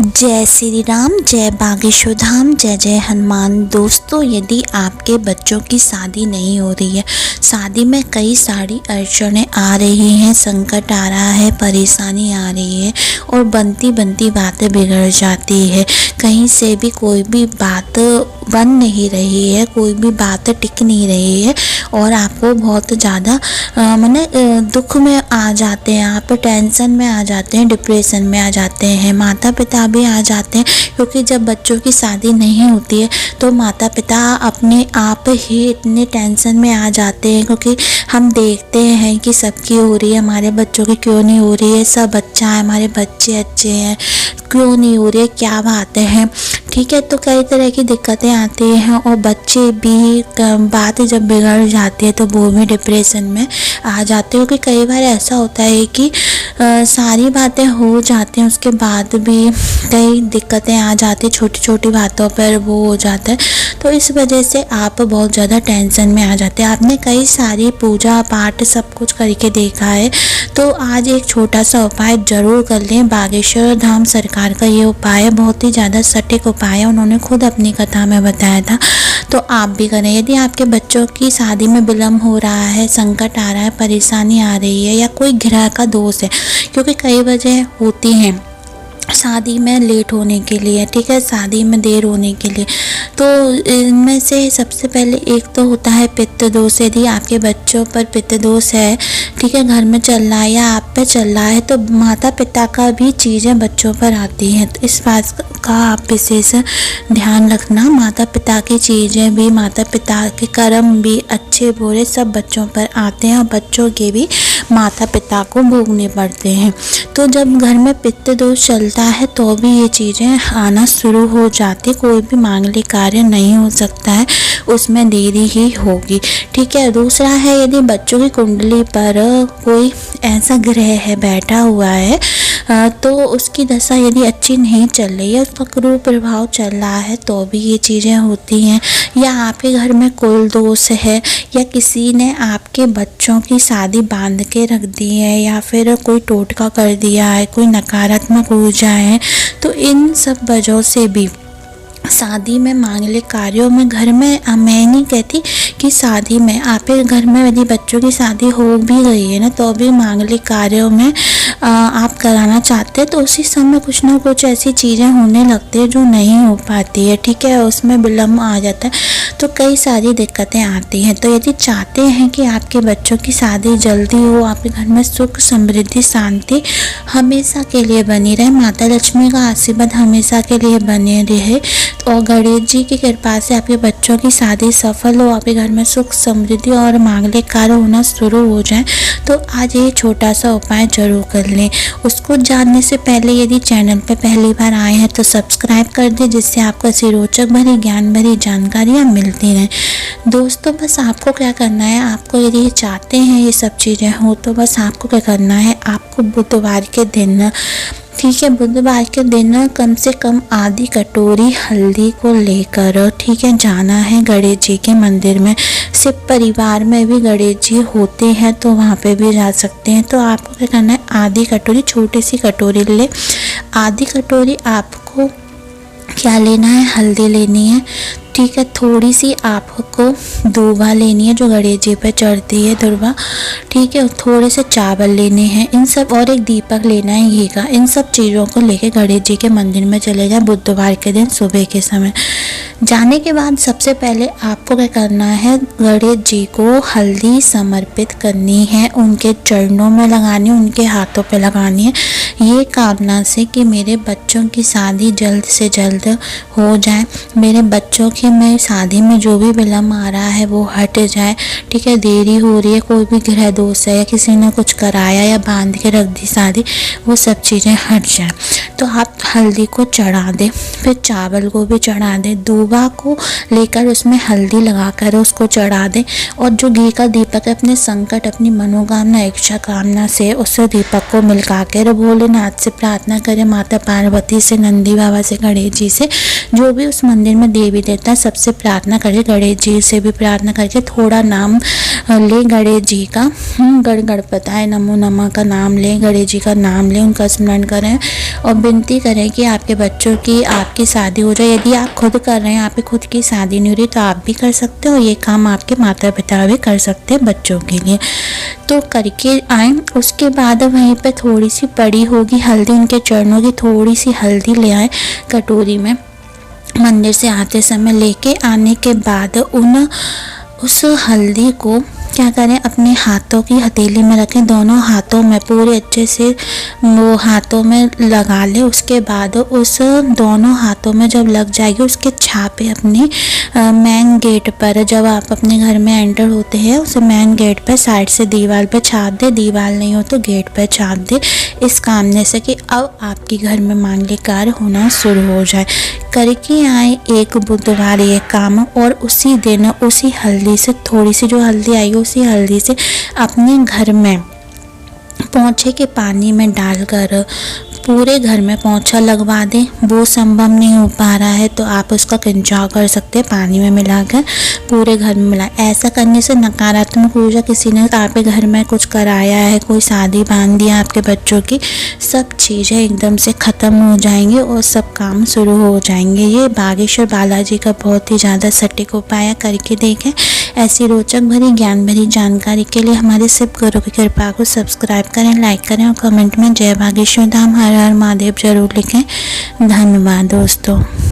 जय श्री राम, जय बागेश्वर धाम, जय जय हनुमान। दोस्तों, यदि आपके बच्चों की शादी नहीं हो रही है, शादी में कई सारी अड़चनें आ रही हैं, संकट आ रहा है, परेशानी आ रही है और बनती बनती बातें बिगड़ जाती है, कहीं से भी कोई भी बात बन नहीं रही है, कोई भी बात टिक नहीं रही है और आपको बहुत ज़्यादा माने दुख में आ जाते हैं, आप टेंशन में आ जाते हैं, डिप्रेशन में आ जाते हैं, माता पिता भी आ जाते हैं। क्योंकि जब बच्चों की शादी नहीं होती है तो माता पिता अपने आप ही इतने टेंशन में आ जाते हैं, क्योंकि हम देखते हैं कि सबकी हो रही है, हमारे बच्चों की क्यों नहीं हो रही है, सब अच्छा है, हमारे बच्चे अच्छे हैं, क्यों नहीं हो रही है, क्या बातें हैं। ठीक है, तो कई तरह की दिक्कतें आती हैं और बच्चे भी बात जब बिगड़ जाती है तो वो भी डिप्रेशन में आ जाते हैं। क्योंकि कई बार ऐसा होता है कि सारी बातें हो जाती हैं, उसके बाद भी कई दिक्कतें आ जाती हैं, छोटी छोटी बातों पर वो हो जाता है, तो इस वजह से आप बहुत ज़्यादा टेंशन में आ जाते हैं। आपने कई सारी पूजा पाठ सब कुछ करके देखा है, तो आज एक छोटा सा उपाय ज़रूर कर लें। बागेश्वर धाम सरकार का ये उपाय बहुत ही ज़्यादा सटीक उपाय है, उन्होंने खुद अपनी कथा में बताया था, तो आप भी करें। यदि आपके बच्चों की शादी में विलम्ब हो रहा है, संकट आ रहा है, परेशानी आ रही है या कोई ग्रह का दोष है, क्योंकि कई वजह होती हैं शादी में लेट होने के लिए, ठीक है, शादी में देर होने के लिए, तो इनमें से सबसे पहले एक तो होता है पितृ दोष। यदि आपके बच्चों पर पितृ दोष है, ठीक है, घर में चल रहा है या आप पे चल रहा है, तो माता पिता का भी चीज़ें बच्चों पर आती हैं, तो इस बात का आप विशेष ध्यान रखना। माता पिता की चीज़ें भी, माता पिता के कर्म भी, अच्छे बुरे सब बच्चों पर आते हैं और बच्चों के भी माता पिता को भोगने पड़ते हैं। तो जब घर में पितृ दोष चलता है तो भी ये चीज़ें आना शुरू हो जाती, कोई भी मांगलिक कार्य नहीं हो सकता है, उसमें देरी ही होगी। ठीक है, दूसरा है यदि बच्चों की कुंडली पर कोई ऐसा ग्रह है बैठा हुआ है तो उसकी दशा यदि अच्छी नहीं चल रही है, उसका क्रूर प्रभाव चल रहा है, तो भी ये चीज़ें होती हैं। या आपके घर में कुल दोष है या किसी ने आपके बच्चों की शादी बांध के रख दी है या फिर कोई टोटका कर दिया है, कोई नकारात्मक ऊर्जा है, तो इन सब वजहों से भी शादी में मांगलिक कार्यों में घर में, मैं नहीं कहती कि शादी में आपके घर में यदि बच्चों की शादी हो भी गई है ना, तो भी मांगलिक कार्यों में आप कराना चाहते हैं तो उसी समय कुछ ना कुछ ऐसी चीज़ें होने लगती है जो नहीं हो पाती है, ठीक है, उसमें विलम्ब आ जाता है, तो कई सारी दिक्कतें आती हैं। तो यदि चाहते हैं कि आपके बच्चों की शादी जल्दी हो, आपके घर में सुख समृद्धि शांति हमेशा के लिए बनी रहे, माता लक्ष्मी का आशीर्वाद हमेशा के लिए बने रहे और गणेश जी की कृपा से आपके बच्चों की शादी सफल हो, आपके घर में सुख समृद्धि और मांगलिक कार्य होना शुरू हो जाए, तो आज ये छोटा सा उपाय जरूर कर लें। उसको जानने से पहले यदि चैनल पर पहली बार आए हैं तो सब्सक्राइब कर दें, जिससे आपको ऐसी रोचक भरी ज्ञान भरी जानकारियाँ मिलती रहें। दोस्तों, बस आपको क्या करना है, आपको यदि चाहते हैं ये सब चीज़ें हो तो बस आपको क्या करना है, आपको बुधवार के दिन, ठीक है, बुधवार के दिन कम से कम आधी कटोरी हल्दी को लेकर, ठीक है, जाना है गणेश जी के मंदिर में। सिर्फ परिवार में भी गणेश जी होते हैं तो वहाँ पे भी जा सकते हैं। तो आपको क्या करना है, आधी कटोरी, छोटी सी कटोरी ले, आधी कटोरी आपको क्या लेना है, हल्दी लेनी है, ठीक है, थोड़ी सी आपको दूबा लेनी है जो गणेश जी पर चढ़ती है, दुर्वा, ठीक है, थोड़े से चावल लेने हैं, इन सब, और एक दीपक लेना है घी का। इन सब चीज़ों को लेके गणेश जी के मंदिर में चले जाए बुधवार के दिन सुबह के समय। जाने के बाद सबसे पहले आपको क्या करना है, गणेश जी को हल्दी समर्पित करनी है, उनके चरणों में लगानी है, उनके हाथों पे लगानी है, ये कामना से कि मेरे बच्चों की शादी जल्द से जल्द हो जाए, मेरे बच्चों की में शादी में जो भी विलम्ब आ रहा है वो हट जाए, ठीक है, देरी हो रही है, कोई भी ग्रह दोष है या किसी ने कुछ कराया या बांध के रख दी शादी, वो सब चीज़ें हट जाए। तो आप हल्दी को चढ़ा दें, फिर चावल को भी चढ़ा दें, दूब दुर्वा को लेकर उसमें हल्दी लगाकर उसको चढ़ा दें और जो घी का दीपक है अपने संकट, अपनी मनोकामना, इच्छा कामना से उस दीपक को मिलका कर भोलेनाथ से प्रार्थना करें, माता पार्वती से, नंदी बाबा से, गणेश जी से, जो भी उस मंदिर में देवी देवता सबसे प्रार्थना करें। गणेश जी से भी प्रार्थना करके थोड़ा नाम ले गणेश जी का, गणपताय नमो नमः का नाम लें, गणेश जी का नाम लें, उनका स्मरण करें और विनती करें कि आपके बच्चों की आपकी शादी हो जाए। यदि आप खुद कर रहे हैं, आप खुद की शादी नहीं हो रही, तो आप भी कर सकते हो। ये काम आपके माता पिता भी कर सकते हैं बच्चों के लिए, तो करके आए। उसके बाद वहीं पे थोड़ी सी पड़ी होगी हल्दी, उनके चरणों की थोड़ी सी हल्दी ले आए कटोरी में, मंदिर से आते समय लेके आने के बाद उस हल्दी को क्या करें, अपने हाथों की हथेली में रखें, दोनों हाथों में पूरे अच्छे से वो हाथों में लगा ले। उसके बाद उस दोनों हाथों में जब लग जाएगी, उसके छापे अपने मेन गेट पर, जब आप अपने घर में एंटर होते हैं उस मेन गेट पर साइड से दीवार पे छाप दे, दीवार नहीं हो तो गेट पर छाप दे, इस कामने से कि अब आपके घर में मांगलिक कार्य होना शुरू हो जाए। करके आए एक बुधवार ये काम, और उसी दिन उसी हल्दी से, थोड़ी सी जो हल्दी आई उसी हल्दी से अपने घर में पोंछे के पानी में डालकर पूरे घर में पोंछा लगवा दें। वो संभव नहीं हो पा रहा है तो आप उसका खिंचाव कर सकते हैं, पानी में मिलाकर पूरे घर में मिला। ऐसा करने से नकारात्मक ऊर्जा, किसी ने आपके घर में कुछ कराया है, कोई शादी बांध दिया आपके बच्चों की, सब चीज़ें एकदम से ख़त्म हो जाएंगी और सब काम शुरू हो जाएंगे। ये बागेश्वर बालाजी का बहुत ही ज़्यादा सटीक उपाय, करके देखें। ऐसी रोचक भरी ज्ञान भरी जानकारी के लिए हमारे शिव गुरु की कृपा को सब्सक्राइब करें, लाइक करें और कमेंट में जय बागेश्वर धाम हर हर महादेव जरूर लिखें। धन्यवाद दोस्तों।